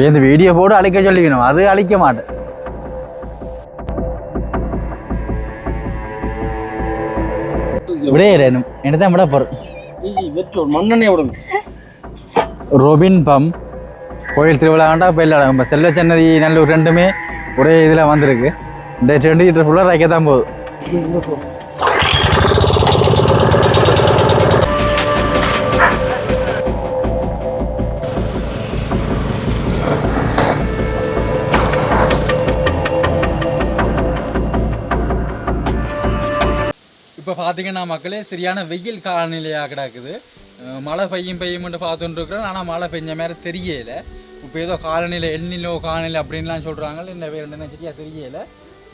இந்த வீடியோ போட்டு அழிக்க சொல்லிக்கணும், அது அழிக்க மாட்டேன். விடையே என்னதான் விட போகிறோம். மண்ணெண்ணெய் விடணும். ரொபின் பம் கோயில் திருவிழாண்டா இப்போ இல்லை, நம்ம செல்வ சன்னதி நல்லூர் ரெண்டுமே ஒரே இதில் வந்திருக்கு. இந்த 2 லிட்டர் ஃபுல்லாக ரைக்க தான் போகுது. இப்போ பார்த்தீங்கன்னா மக்களே சரியான வெயில் காலநிலையாக கிடக்குது. மழை பெய்யும்னு பார்த்துட்டு இருக்கிறோம், ஆனால் மழை பெஞ்ச மாதிரி தெரியல. இப்போ ஏதோ காலநிலை எல்நிலோ காலநிலை அப்படின்லாம் சொல்கிறாங்க, இந்த வேறு என்ன சரியாக தெரியலை.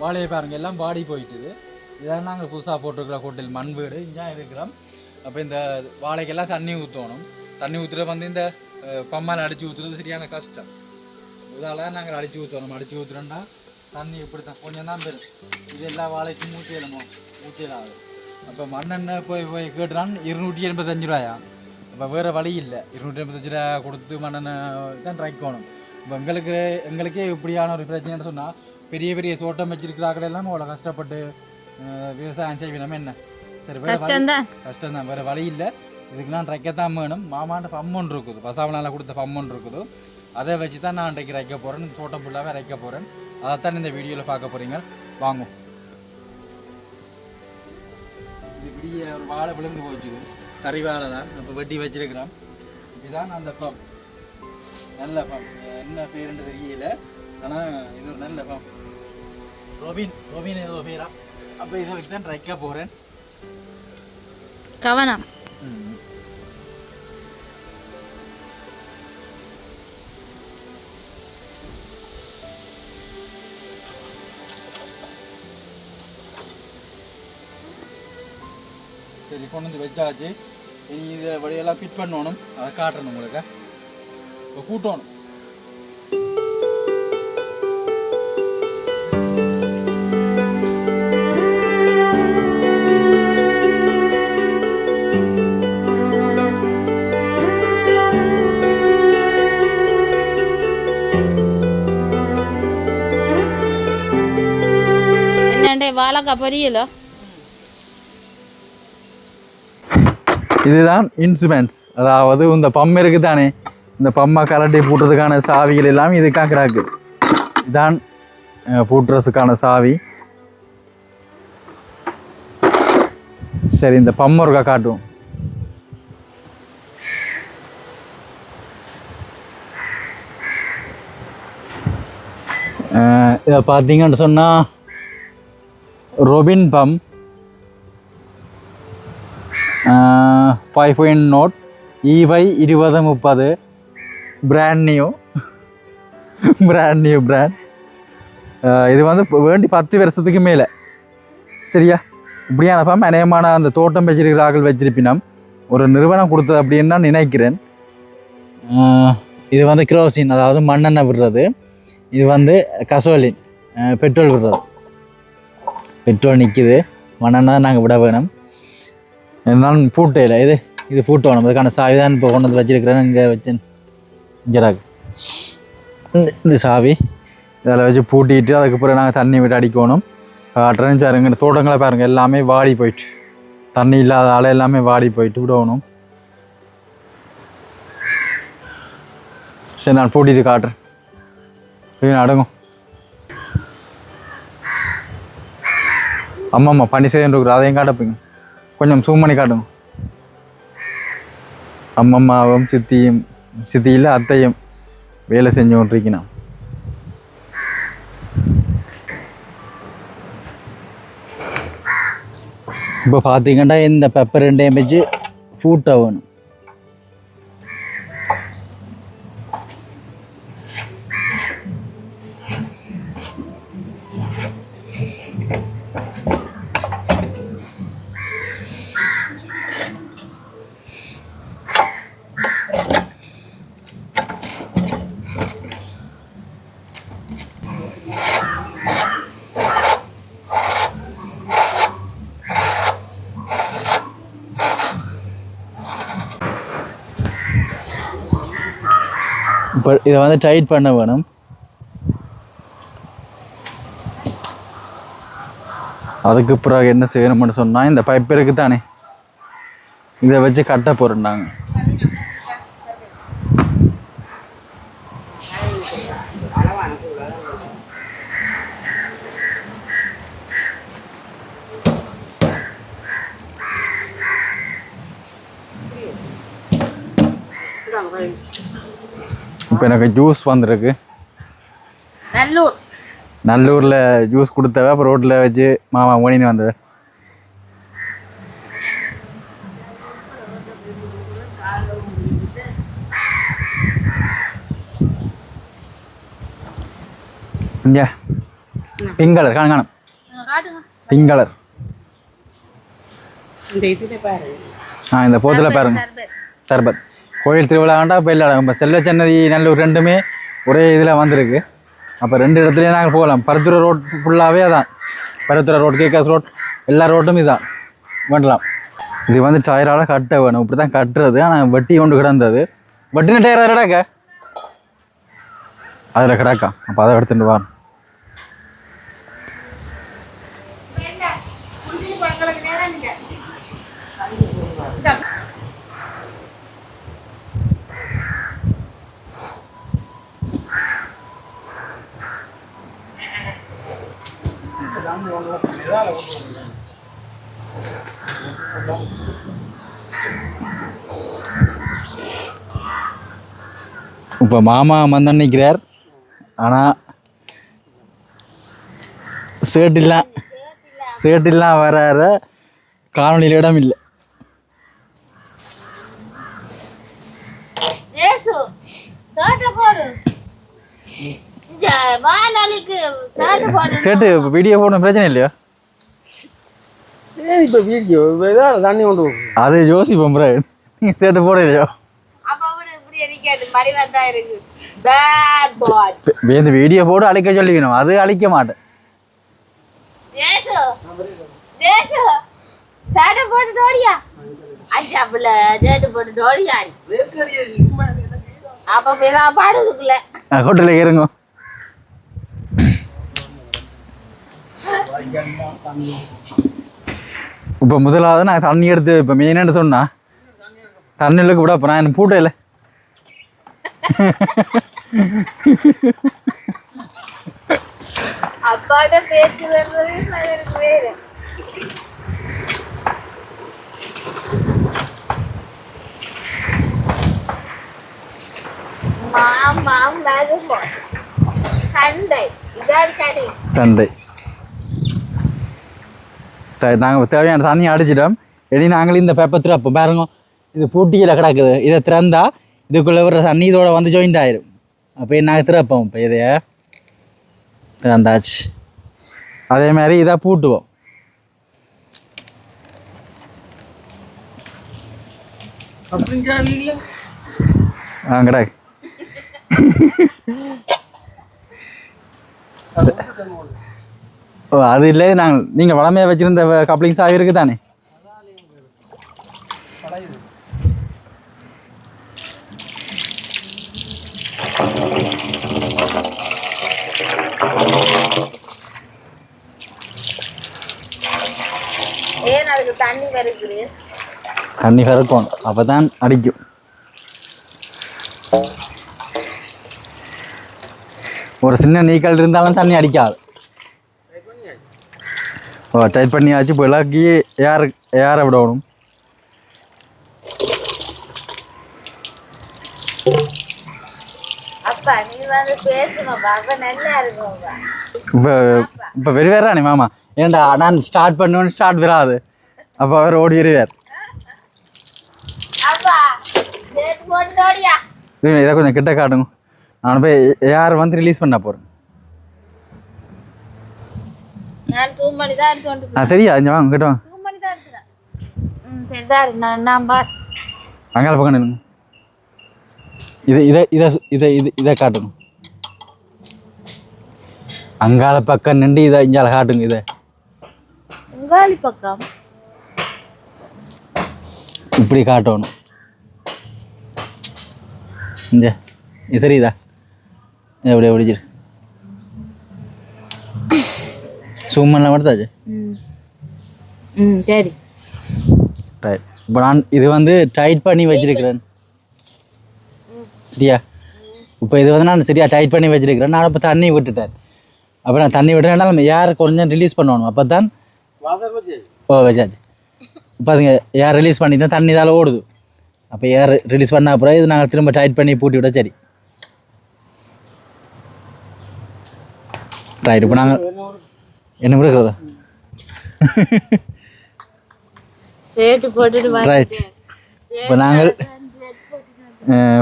வாழையை பாருங்கள் எல்லாம் பாடி போயிட்டுது. இதான் நாங்கள் புதுசாக போட்டிருக்கிற ஹோட்டல் மண் வீடு இங்கே இருக்கிறோம். அப்போ இந்த வாழைக்கெல்லாம் தண்ணி ஊற்றணும். தண்ணி ஊற்றுறது வந்து இந்த பம்மால் அடித்து ஊற்றுறது சரியான கஷ்டம். இதால் நாங்கள் அடித்து ஊற்றணும். அடித்து ஊற்றுறோன்னா தண்ணி இப்படி தான் கொஞ்சம் தான் பெரும். இது எல்லா வாழைக்கும் ஊற்றியலாது. அப்போ மண்ணெண்ணெய் போய் கேட்டுறான் 285 ரூபாயா. இப்போ வேறு வழி இல்லை, 285 ரூபா கொடுத்து மண்ணெண்ணெய் தான் ரைக்கணும். இப்போ எங்களுக்கே இப்படியான ஒரு பிரச்சனைன்னு சொன்னால் பெரிய பெரிய தோட்டம் வச்சிருக்கிறார்கள் எல்லாம் அவ்வளோ கஷ்டப்பட்டு விவசாயம் செய்யணும். என்ன சரி, வேறு கஷ்டம்தான், வேறு வழி இல்லை. இதுக்கெல்லாம் ரைக்கத்தான் வேணும். மாமாண்ட பம்மொன்று இருக்குது, பசாவனால் கொடுத்த பம்மொன்று இருக்குது. அதை வச்சு தான் நான் இன்றைக்கு ரைக்க போகிறேன். தோட்டம் ஃபுல்லாகவே ரைக்க போகிறேன். அதைத்தான் இந்த வீடியோவில் பார்க்க போகிறீங்க. வாங்கும். இது பெரிய ஒரு வாழை விழுந்து போச்சு, கறி வாழை தான். இப்போ வெட்டி வச்சிருக்கிறோம். இதுதான் அந்த பம், நல்ல பம். என்ன பேருன்னு தெரியல, ஆனால் இது ஒரு நல்ல பம். ரொபின் ஏதோ பேரா. அப்போ இதை வச்சு தான் ரைக்க போகிறேன். கவனம். சரி, கொண்டு வந்து வச்சாச்சு. இனி இதை வழியெல்லாம் ஃபிட் பண்ணணும், அதை காட்டணும் உங்களுக்கு. இப்போ கூட்டணும். என்னண்டே வாழைக்காய் பொரியலோ? இதுதான் இன்ஸ்ட்ருமெண்ட்ஸ், அதாவது இந்த பம் இருக்குது தானே, இந்த பம்மை கலட்டி பூட்டுறதுக்கான சாவிகள் எல்லாம் இதுக்காக கிடக்கு. இதுதான் பூட்டுறதுக்கான சாவி. சரி, இந்த பம் ஒருக்கா காட்டும். இதை பார்த்தீங்கன்னு சொன்னால் ரொபின் பம் 5 note EY 2030 brand new brand. இது வந்து வேண்டி 10 வருஷத்துக்கு மேலே. சரியா, இப்படியான பம் அநேகமான அந்த தோட்டம் வச்சிருக்கிறார்கள் வச்சிருப்பினம் ஒரு நிறுவனம் கொடுத்தது அப்படின்னு நான் நினைக்கிறேன். இது வந்து கிரோசின், அதாவது மண்ணெண்ணெய் விடுறது. இது வந்து கசோலின், பெட்ரோல் விடுறது. பெட்ரோல் நிற்கிது, மண்ணெண்ணெய் நாங்கள் விட வேணும். இருந்தாலும் பூட்டையில் இது பூட்டணும். அதுக்கான சாவி தான் இப்போ கொண்டு வந்து வச்சிருக்கிறேன். இங்கே வச்சு ஜடாக்கு இந்த சாவி இதில் வச்சு பூட்டிட்டு அதுக்கப்புறம் நாங்கள் தண்ணி விட்டு அடிக்கணும். காட்டுறேன்னு பாருங்க, இந்த தோட்டங்களை பாருங்கள் எல்லாமே வாடி போயிட்டு, தண்ணி இல்லாத ஆள் எல்லாமே வாடி போயிட்டு விடணும். சரி, நான் பூட்டிட்டு காட்டுறேன். அடங்கும். அம்மா பண்ணி செய்து இருக்கிற அதையும் காட்டப்பீங்க, கொஞ்சம் ஜூம் பண்ணி காட்டுங்க. அம்மம்மாவும் சித்தியில் அத்தையும் வேலை செஞ்சு கொண்டிருக்கணும். இப்போ பார்த்தீங்கன்னா இந்த பெப்பர் 2 வச்சு ஃபூட் ஆகணும். இப்போ இதை வந்து டைட் பண்ண வேணும். அதுக்கு பிறகு என்ன செய்யணும்னு சொன்னால் இந்த பைப் இருக்கு தானே, இதை வச்சு கட்ட போகிறோண்டாங்க. இப்போ எனக்கு ஜூஸ் வந்திருக்கு. நல்லூரில் ஜூஸ் கொடுத்தவ அப்புறம் ரோட்டில் வச்சு மாமா ஓனின்னு வந்தவ. இங்கே பிங்க் கலர் காணும் பிங்க் கலர். இந்த போத்தில் பாருங்க சர்பத். கோயில் திருவிழாண்டா இப்போ இல்லை, நம்ம செல்வச்சன்னதி நல்லூர் ரெண்டுமே ஒரே இதில் வந்திருக்கு. அப்போ 2 இடத்துலையும் நாங்கள் போகலாம். பருத்துறை ரோட் ஃபுல்லாகவே அதான், பருத்துறை ரோட், கேகாஸ் ரோட், எல்லா ரோட்டும் இதுதான் பண்ணலாம். இது வந்து டயரால் கட்ட வேணும், இப்படி தான் கட்டுறது. ஆனால் வட்டி கொண்டு கிடந்தது, வட்டின டயர் அதில் கிடக்க, அதில் கிடக்கா. அப்போ அதை எடுத்துட்டு வரணும். இப்போ மாமா வந்து நிற்கிறார். ஆனால் சேட்டில்லாம் வர காணொலியில் இடம் இல்லை. சேட்டு வீடியோ போடணும் பிரச்சனை இல்லையா? இப்போ வீடியோ தண்ணி கொண்டு அது ஜோசி பொம்பரை, நீங்கள் சேட்டு போட இல்லையோ? இந்த வீடியோ போட்டு அழிக்க சொல்லிக்கணும், அது அழிக்க மாட்டேன். ஹோட்டலில் இருங்க. இப்போ முதலாவது நான் தண்ணி எடுத்து இப்போ மெயினான்னு சொன்னா தண்ணியில் கூட இப்போ நான் என்ன பூட்ட இல்லை. அப்பாட்ட பேச்சு வருவது வேறு. சண்டை நாங்கள் தேவையான தண்ணி அடிச்சிட்டோம். இனி நாங்களும் இந்த பேப்பர் திறப்போம். பாருங்க, இது பூட்டியில் கிடக்குது. இதை திறந்தா இதுக்குள்ளே வர தண்ணி இதோட வந்து ஜாயிண்ட் ஆயிடும். அப்போ நாங்கள் திறப்போம். இப்போ இதைய திறந்தாச்சு. அதே மாதிரி இதை பூட்டுவோம். கிடக்கு. ஓ, அது இல்லை, நீங்கள் வளமையாக வச்சுருந்த கப்ளிங்ஸ் ஆகிருக்கு தானே. தண்ணி கறக்கும், அப்போ தான் அடிக்கும். ஒரு சின்ன நீக்கல் இருந்தாலும் தண்ணி அடிக்காது. ஓ, டைட் பண்ணியாச்சு. இப்போ இலக்கி ஏற விடணும். இப்போ வெறி வேறானே மாமா. ஏன்டா நான் ஸ்டார்ட் பண்ணுவேன்னு ஸ்டார்ட் வராது. அப்போ அவர் ஓடி வருவார். இதை கொஞ்சம் கிட்ட காட்டுங்க. நான் போய் யார் வந்து ரிலீஸ் பண்ண போகிறேன். தெரியா இங்கே வாங்க, கிட்ட வாங்க. அங்கால பக்கம் இதை காட்டுங்க. அங்கால பக்கம் நின்று இதை இங்கால காட்டுங்க. இதை பக்கம் இப்படி காட்டணும். இது தெரியுதா எப்படி பிடிச்சிரு ஜூம் பண்ணலாம் மட்டும் சரி ரைட் இப்போ நான் இது வந்து டைட் பண்ணி வச்சிருக்கிறேன் சரியா இப்போ இது வந்து நான் சரியா டைட் பண்ணி வச்சிருக்கிறேன் நான் இப்போ தண்ணி விட்டுட்டேன் அப்போ நான் தண்ணி விட்டுறேன்னா ஏர் கொஞ்சம் ரிலீஸ் பண்ணணும் அப்போ தான் ஓ வச்சாச்சு இப்போ அதுங்க ஏர் ரிலீஸ் பண்ணிட்டா தண்ணி இதால் ஓடுது அப்போ ஏர் ரிலீஸ் பண்ண அப்புறம் இது நாங்கள் திரும்ப டைட் பண்ணி பூட்டி விட சரி ரைட் இப்போ நாங்கள் என்ன விடுக்கிறதா சேட்டு போட்டுட்டு ரைட் இப்போ நாங்கள்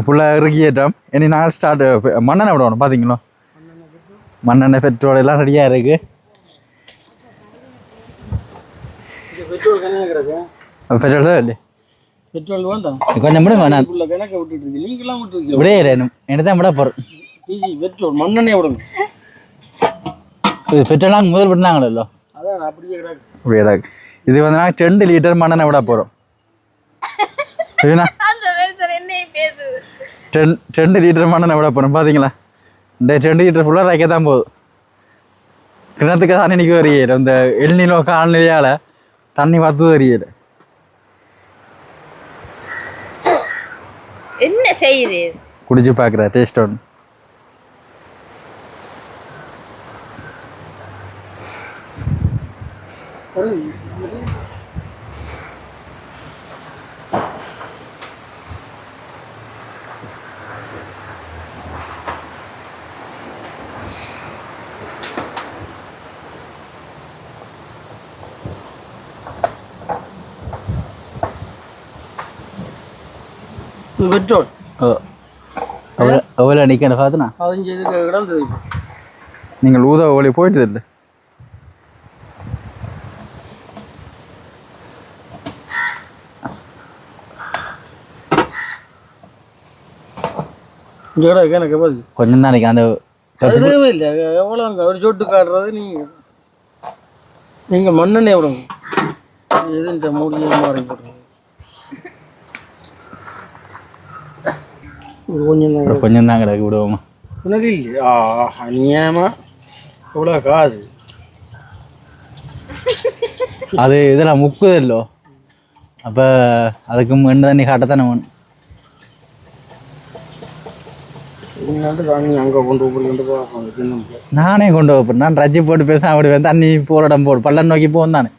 ஃபுல்லாக இறுக்கிட்டோம் இனி நாங்கள் ஸ்டார்ட் மண்ணெண்ணெய் விடணும் பார்த்தீங்களா மண்ணெண்ணெய் பெட்ரோல் எல்லாம் ரெடியாக இருக்குது பெட்ரோல் தான் இல்லை பெட்ரோல் வேண்டாம் கொஞ்சம் விடுங்க நான் கணக்கை விட்டுட்டு இருக்கு நீங்களாம் விட்டுருக்கீங்க விடையே என்ன தான் விட போகிறேன் பிஜி பெட்ரோல் மண்ணெண்ணெய் விடுங்க இது பெட்ரோலாங்க முதல் விட்டுனாங்களோ அதான் அப்படியே கிடக்கு அப்படியே கிடக்கு இது வந்து நாங்கள் 2 லிட்டர் மண்ணெண்ணெய் விட போகிறோம் சரிண்ணா அந்த வேசர் என்ன பேசுது 2 லிட்டர் மண்ணெண்ணெய் விட போகிறோம் பார்த்தீங்களா இந்த 2 லிட்டர் ஃபுல்லாக ரைக்க தான் போகுது கிணத்துக்கு தான் இன்னைக்கு வரையில இந்த எல்நிலோ காலநிலையால் தண்ணி வத்து வரையில என்ன செய்யுது குடிச்சு பார்க்குற டேஸ்ட் ஒன்று பெட்ரோல் எவ்வளோ நிற்கணும் பார்த்துண்ணா பதினஞ்சு இதுக்கு கிடந்தது நீங்கள் ஊதா ஒளி போயிட்டு இல்லை இங்கே கிடக்கு எனக்கு பதில் கொஞ்சம் தான் நினைக்க அந்த அதுவே இல்லை எவ்வளோங்க ஒரு சொட்டு காட்டுறது நீங்கள் மண்ணெண்ணெய் விடுங்க எது இந்த மூலிகை மாறி போடுறது கொஞ்சம் தான் கிடக்கு விடுவோமா உனக்கு இல்லையா அநியாயமா எவ்வளோ காசு அது இதெல்லாம் முக்குதல்லோ அப்போ அதுக்கு எண்ணெய் தண்ணி காட்டத்தானே வேணும் தண்ணி அங்கே கொண்டு போய் நானே கொண்டு வைப்பேன் நான் ரஜ்ஜி போட்டு பேச அப்படி தண்ணி போகிற இடம் போடு பள்ளம் நோக்கி போகும் தானே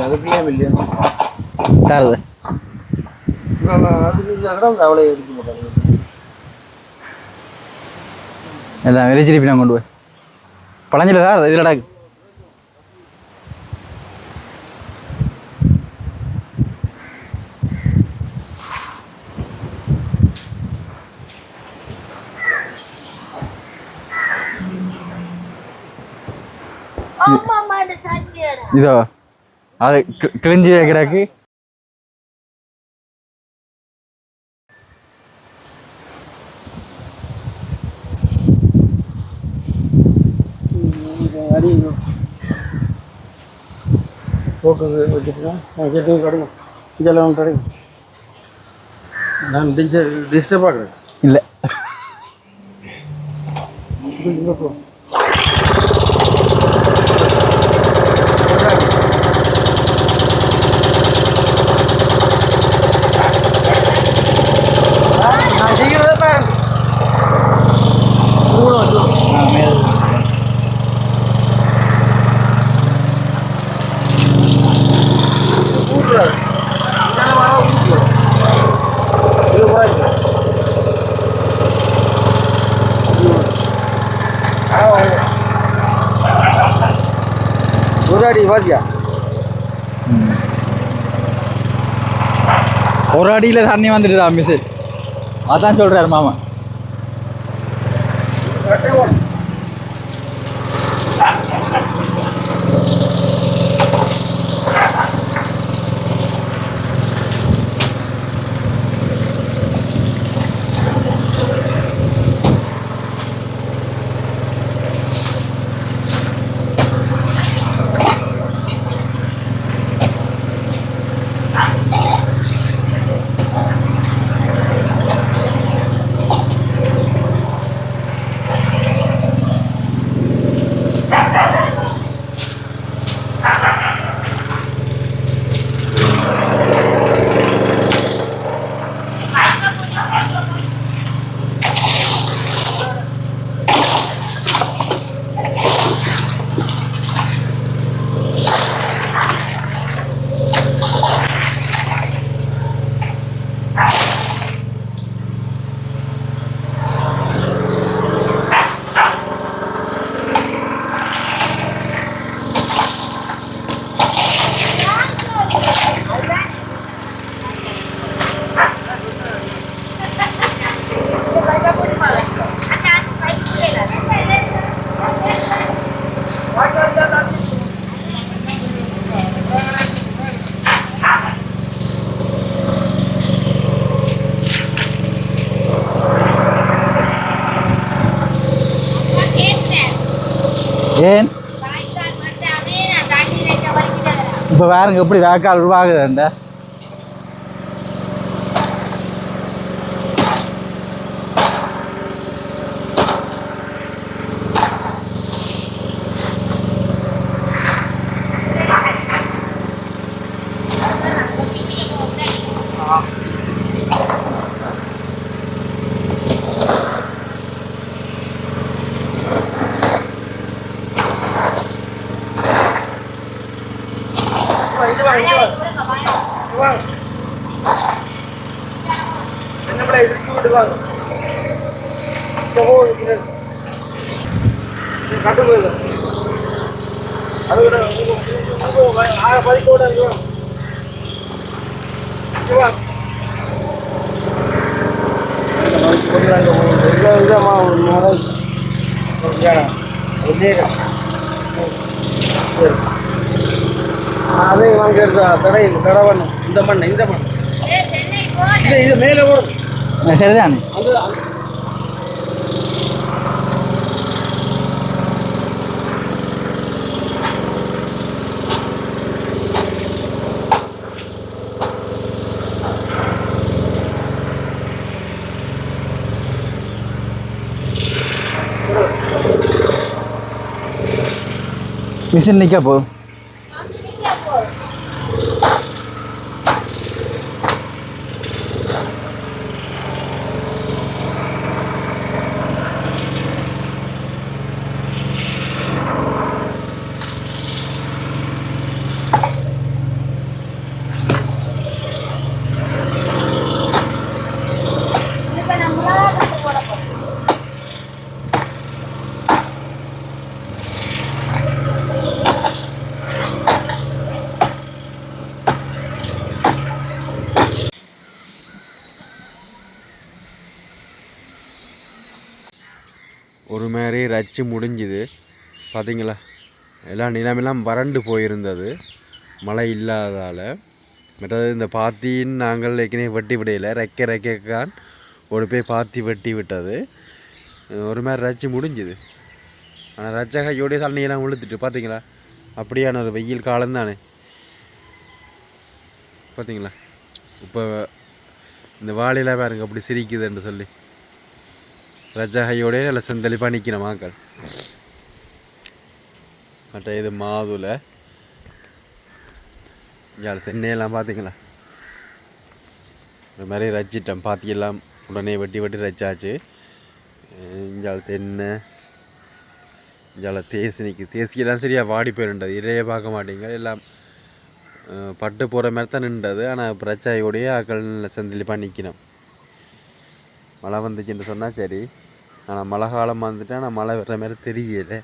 அதுக்குள்ளேயும் இல்லையா தருது அவ்வளோ எடுக்க மாட்டாங்க எல்லாம் வெளிச்சிருப்பி நான் கொண்டு போய் பழஞ்சில சார் இதிலடா ஆமாமா அந்த சட்டியடா இதோ அது கிழிஞ்சி வைக்கிறாக்கு போட்டு வச்சுட்டுனா கேட்டு கிடைக்கும் இதெல்லாம் ஒன்று கிடைக்கும் நான் டிஸ்டர்ப் ஆகிறேன் இல்லை பாத்தியா ஒரு அடியில் தண்ணி வந்துடுதா மிஸ் அதான் சொல்கிறார் மாமா ஏன் இப்போ பாருங்க எப்படி வாய்க்கால் உருவாகுதுண்டா. அதே வாங்கி தடையில் தடவணும். இந்த மண் இது மேலே ஓடும். சரிதானே? அது மிஷின் நிற்க போதும். ஒரு மாதிரி ரச்சு முடிஞ்சுது பார்த்தீங்களா. எல்லாம் நிலமெல்லாம் வறண்டு போயிருந்தது மழை இல்லாததால். மற்றது இந்த பாத்தின்னு நாங்கள் ஏற்கனவே வெட்டி விடையில் ரெக்கைக்கான் ஒரு போய் பாத்தி வெட்டி விட்டது. ஒரு மாதிரி ரச்சு முடிஞ்சுது. ஆனால் ரச்ச கையோடைய தண்ணியெல்லாம் உளுத்துட்டு பார்த்தீங்களா. அப்படியான ஒரு வெயில் காலம்தானே பார்த்தீங்களா. இப்போ இந்த வாழையில் பாருங்க அப்படி சிரிக்குதுன்னு சொல்லி ரஜகையோடய நல்ல செந்தளிப்பாக நிற்கிற மாக்கள். மற்ற இது மாதுளை இங்கே தென்னையெல்லாம் பார்த்தீங்களா. இந்த மாதிரி ரச்சிட்டோம் பாத்தியெல்லாம் உடனே வெட்டி ரச்சாச்சு. இங்கே தென்னை இங்கே தேசியெல்லாம் சரியாக வாடி போயிருந்தது. இலையே பார்க்க மாட்டேங்க எல்லாம் பட்டு போகிற மாதிரி தான் நின்றது. ஆனால் இப்போ ரச்சாயோடைய ஆக்கள் நல்ல செந்தளிப்பாக நிற்கணும். மழை வந்துச்சுன்னு சொன்னால் சரி. ஆனால் மழை காலம் வந்துட்டு ஆனால் மழை வர்ற மாதிரி தெரியலை.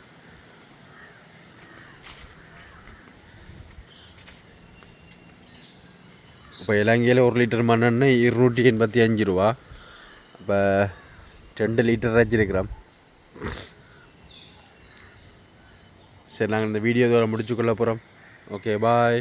இப்போ இலங்கையில் 1 லிட்டர் மண்ணெண்ணெய் 285 ரூபா. இப்போ 2 லிட்டர் வச்சிருக்கிறோம். சரி, நாங்கள் இந்த வீடியோ இதோட முடிச்சுக்கொள்ள போகிறோம். ஓகே, பாய்.